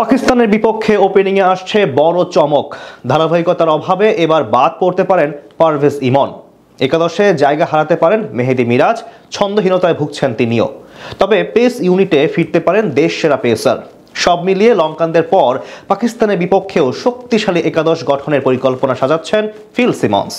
পাকিস্তানের বিপক্ষে ওপেনিংয়ে আসছে বড় চমক। ধারাবাহিকতার অভাবে এবার বাদ পড়তে পারেন পারভেজ ইমন। একাদশে জায়গা হারাতে পারেন মেহেদী মিরাজ, ছন্দহীনতায় ভুগছেন তিনিও। তবে পেস ইউনিটে ফিরতে পারেন দেশ সেরা পেসার। সব মিলিয়ে লঙ্কানদের পর পাকিস্তানের বিপক্ষেও শক্তিশালী একাদশ গঠনের পরিকল্পনা সাজাচ্ছেন ফিল সিমন্স।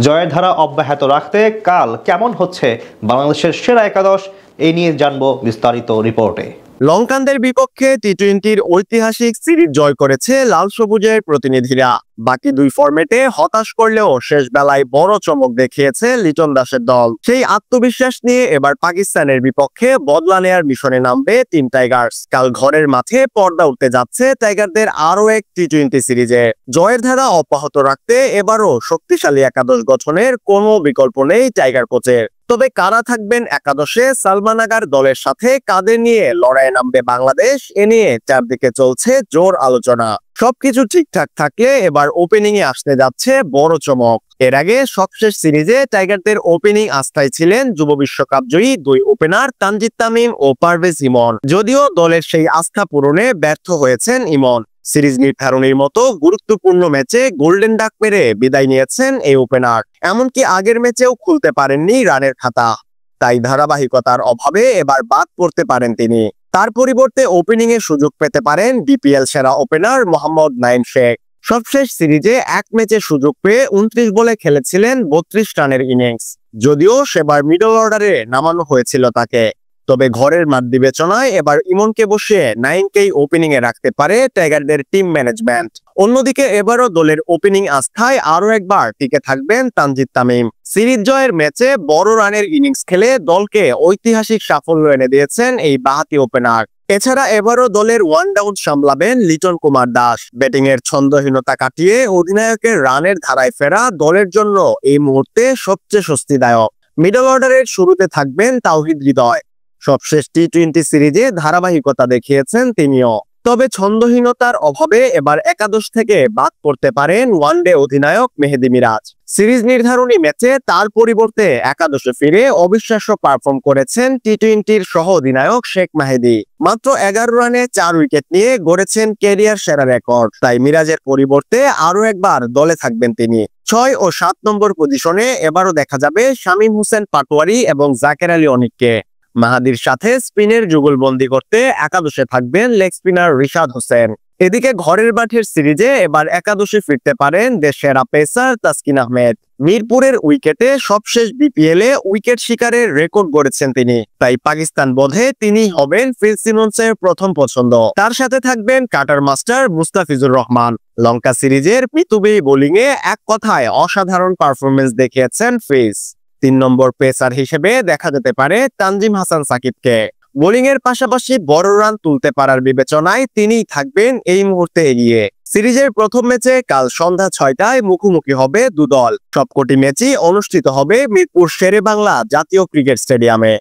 জয়ের ধারা অব্যাহত রাখতে কাল কেমন হচ্ছে বাংলাদেশের সেরা একাদশ, এই নিয়ে জানবো বিস্তারিত রিপোর্টে। লঙ্কানদের বিপক্ষে টি-20-র ঐতিহাসিক সিরিজ জয় করেছে লাল সবুজের প্রতিনিধিরা। বাকি দুই ফরম্যাটে হতাশ করলেও শেষ বেলায় বড় চমক দেখিয়েছে লিটন দাসের দল। সেই আত্মবিশ্বাস নিয়ে এবার পাকিস্তানের বিপক্ষে বদলা নেয়ার মিশনে নামবে টিম টাইগার্স। কাল ঘরের মাঠে পর্দা উঠতে যাচ্ছে টাইগারদের আরও এক টি-20 সিরিজে। জয়ের ধারা অব্যাহত রাখতে এবারও শক্তিশালী একাদশ গঠনের কোনো বিকল্প নেই টাইগার কোচের। তবে কারা থাকবেন একাদশে, সালমান আগার দলের সাথে কাদের নিয়ে লড়াইয়ে নামবে বাংলাদেশ, এ নিয়ে চারদিকে চলছে জোর আলোচনা। সবকিছু ঠিকঠাক থাকলে এবার ওপেনিং এ আসতে যাচ্ছে বড় চমক। এর আগে সবশেষ সিরিজে টাইগারদের ওপেনিং আস্থায় ছিলেন যুব বিশ্বকাপ জয়ী দুই ওপেনার তানজিদ তামিম ও পারভেজ ইমন। যদিও দলের সেই আস্থা পূরণে ব্যর্থ হয়েছেন ইমন। সিরিজ নির্ধারণীর মতো গুরুত্বপূর্ণ ম্যাচে গোল্ডেন ডাক মেরে বিদায় নিয়েছেন এই ওপেনার। এমনকি আগের ম্যাচেও খুলতে পারেননি রানের খাতা। তাই ধারাবাহিকতার অভাবে এবার বাদ পড়তে পারেন তিনি। তার পরিবর্তে ওপেনিং এ সুযোগ পেতে পারেন বিপিএল সেরা ওপেনার মোহাম্মদ নাইম শেখ। সবশেষ সিরিজে এক ম্যাচে সুযোগ পেয়ে 29 বলে খেলেছিলেন 32 রানের ইনিংস। যদিও সেবার মিডল অর্ডারে নামানো হয়েছিল তাকে। তবে ঘরের মাঠ বিবেচনায় এবার ইমনকে বসিয়ে নাইমকেই ওপেনিং এ রাখতে পারে টাইগারদের টিম ম্যানেজমেন্ট। অন্যদিকে এবারও দলের ওপেনিং আস্থায় আরো একবার টিকে থাকবেন তানজিদ তামিম। সিরিজ জয়ের ম্যাচে বড় রানের ইনিংস খেলে দলকে ঐতিহাসিক সাফল্য এনে দিয়েছেন এই বাঁহাতি ওপেনার। এছাড়া এবারও দলের ওয়ান ডাউন সামলাবেন লিটন কুমার দাস। ব্যাটিং এর ছন্দহীনতা কাটিয়ে অধিনায়কের রানের ধারায় ফেরা দলের জন্য এই মুহূর্তে সবচেয়ে স্বস্তিদায়ক। মিডল অর্ডারের শুরুতে থাকবেন তাওহিদ হৃদয়। সবশেষ টি-20 সিরিজে ধারাবাহিকতা দেখিয়েছেন তিনিও। তবে ছন্দহীনতার অভাবে এবার একাদশ থেকে বাদ পড়তে পারেন ওয়ানডে অধিনায়ক মেহেদী মিরাজ। সিরিজ নির্ধারণী ম্যাচে তার পরিবর্তে একাদশে ফিরে অবিশ্বাস্য পারফর্ম করেছেন টি-20-র সহ অধিনায়ক শেখ মাহেদী। মাত্র 11 রানে 4 উইকেট নিয়ে গড়েছেন ক্যারিয়ার সেরা রেকর্ড। তাই মিরাজের পরিবর্তে আরো একবার দলে থাকবেন তিনি। 6 ও 7 নম্বর পজিশনে এবারও দেখা যাবে শামীম হোসেন পাটোয়ারি এবং জাকের আলী অনিককে। মাহাদির সাথে স্পিনের যুগলবন্দি করতে একাদশে থাকবেন লেগ স্পিনার রিশাদ হোসেন। এদিকে ঘরের মাঠের সিরিজে এবার একাদশে ফিরতে পারেন দেশের পেসার তাসকিন আহমেদ। মিরপুরের উইকেটে সবশেষ বিপিএল এ উইকেট শিকারের রেকর্ড গড়েছেন তিনি। তাই পাকিস্তান বোধে তিনি হবেন ফিল সিমন্সের প্রথম পছন্দ। তার সাথে থাকবেন কাটার মাস্টার মুস্তাফিজুর রহমান। লঙ্কা সিরিজের পিতুবি বোলিং এ এক কথায় অসাধারণ পারফরমেন্স দেখিয়েছেন ফিজ। 3 নম্বর পেসার হিসেবে দেখা যেতে পারে তানজিম হাসান সাকিবকে। বোলিং এর পাশাপাশি বড় রান তুলতে পারার বিবেচনায় তিনিই থাকবেন এই মুহূর্তে এগিয়ে। সিরিজের প্রথম ম্যাচে কাল সন্ধ্যা 6টায় মুখোমুখি হবে দুদল। সবকটি ম্যাচই অনুষ্ঠিত হবে মিরপুর শেরেবাংলা জাতীয় ক্রিকেট স্টেডিয়ামে।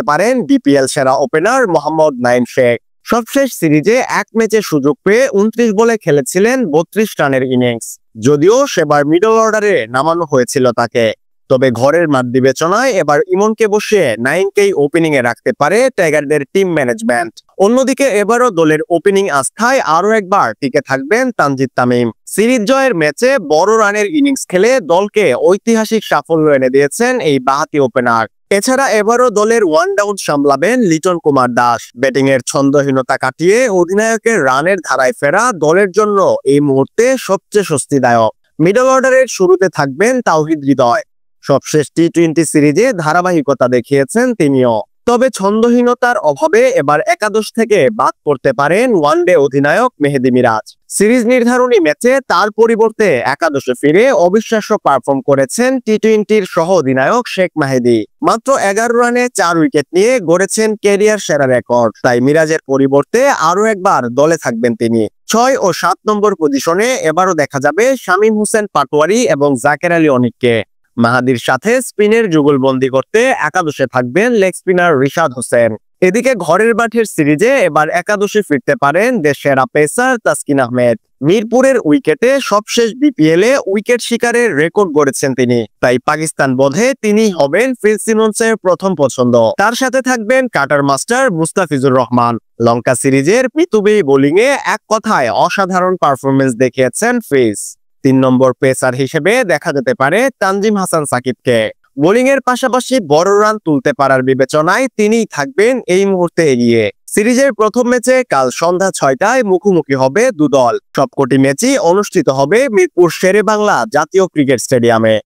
পারেন বিপিএল সেরা ওপেনার মোহাম্মদ নাইম শেখ। সবশেষ সিরিজে এক ম্যাচে সুযোগ পেয়ে 29 বলে খেলেছিলেন 32 রানের ইনিংস। যদিও সেবার মিডল অর্ডারে নামানো হয়েছিল তাকে। তবে ঘরের মাঠ বিবেচনায় এবার ইমনকে বসিয়ে নাইমকেই ওপেনিং এ রাখতে পারে টাইগারদের টিম ম্যানেজমেন্ট। অন্যদিকে এবারও দলের ওপেনিং আস্থায় আরো একবার টিকে থাকবেন তানজিদ তামিম। সিরিজ জয়ের ম্যাচে বড় রানের ইনিংস খেলে দলকে ঐতিহাসিক সাফল্য এনে দিয়েছেন এই বাঁহাতি ওপেনার। এছাড়া এবারও দলের ওয়ান ডাউন সামলাবেন লিটন কুমার দাস। ব্যাটিং এর ছন্দহীনতা কাটিয়ে অধিনায়কের রানের ধারায় ফেরা দলের জন্য এই মুহূর্তে সবচেয়ে স্বস্তিদায়ক। মিডল অর্ডারের শুরুতে থাকবেন তাওহিদ হৃদয়। সবশেষ টি-20 সিরিজে ধারাবাহিকতা দেখিয়েছেন তিনিও। তবে ছন্দহীনতার অভাবে এবার একাদশ থেকে বাদ পড়তে পারেন ওয়ানডে অধিনায়ক মেহেদী মিরাজ। সিরিজ নির্ধারণী ম্যাচে তার পরিবর্তে একাদশে ফিরে অবিশ্বাস্য পারফর্ম করেছেন টি-20-র সহ অধিনায়ক শেখ মাহেদী। মাত্র 11 রানে 4 উইকেট নিয়ে গড়েছেন ক্যারিয়ার সেরা রেকর্ড। তাই মিরাজের পরিবর্তে আরো একবার দলে থাকবেন তিনি। 6 ও 7 নম্বর পজিশনে এবারও দেখা যাবে শামীম হোসেন পাটোয়ারি এবং জাকের আলী অনিককে। মাহাদির সাথে স্পিনের যুগলবন্দি করতে একাদশে থাকবেন লেগ স্পিনার রিশাদ হোসেন। এদিকে ঘরের মাঠের সিরিজে এবার একাদশে ফিরতে পারেন দেশের সেরা পেসার তাসকিন আহমেদ। মিরপুরের উইকেটে সবশেষ বিপিএল এ উইকেট শিকারের রেকর্ড গড়েছেন তিনি, তাই পাকিস্তান বোধে তিনি হবেন ফিল সিমন্সের প্রথম পছন্দ। তার সাথে থাকবেন কাটার মাস্টার মুস্তাফিজুর রহমান। লঙ্কা সিরিজের পিতুবি বোলিং এ এক কথায় অসাধারণ পারফরমেন্স দেখিয়েছেন ফিজ। 3 নম্বর পেসার হিসেবে দেখা যেতে পারে তানজিম হাসান সাকিবকে। বোলিং এর পাশাপাশি বড় রান তুলতে পারার বিবেচনায় তিনিই থাকবেন এই মুহূর্তে এগিয়ে। সিরিজের প্রথম ম্যাচে কাল সন্ধ্যা 6টায় মুখোমুখি হবে দুদল। সবকটি ম্যাচই অনুষ্ঠিত হবে মিরপুর শেরেবাংলা জাতীয় ক্রিকেট স্টেডিয়ামে।